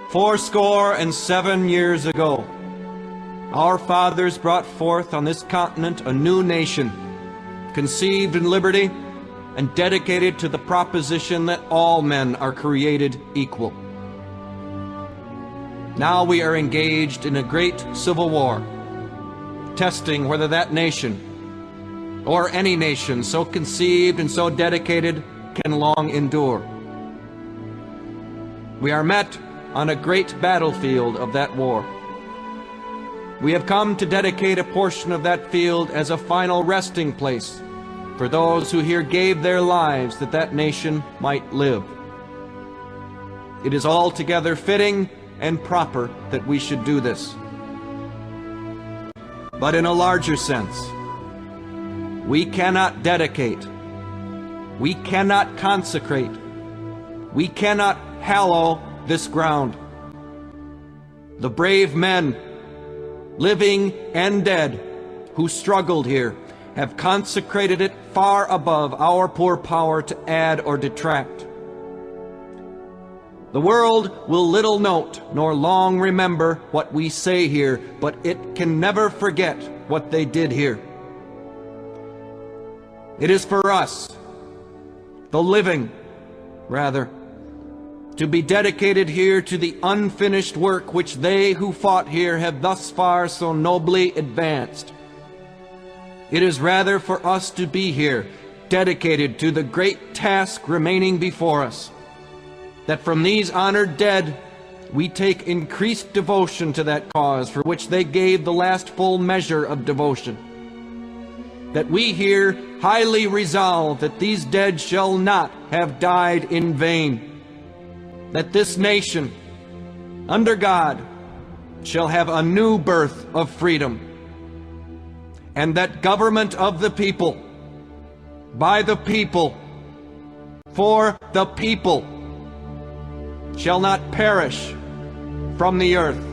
407 years ago, our fathers brought forth on this continent a new nation, conceived in liberty and dedicated to the proposition that all men are created equal. Now we are engaged in a great civil war, testing whether that nation, or any nation so conceived and so dedicated, can long endure. We are met on a great battlefield of that war. We have come to dedicate a portion of that field as a final resting place for those who here gave their lives that that nation might live. It is altogether fitting and proper that we should do this. But in a larger sense, we cannot dedicate, we cannot consecrate, we cannot hallow this ground. The brave men, living and dead, who struggled here, have consecrated it far above our poor power to add or detract. The world will little note nor long remember what we say here, but it can never forget what they did here. It is for us, the living, rather, to be dedicated here to the unfinished work which they who fought here have thus far so nobly advanced. It is rather for us to be here, dedicated to the great task remaining before us, that from these honored dead we take increased devotion to that cause for which they gave the last full measure of devotion. That we here highly resolve that these dead shall not have died in vain, that this nation, under God, shall have a new birth of freedom, and that government of the people, by the people, for the people, shall not perish from the earth.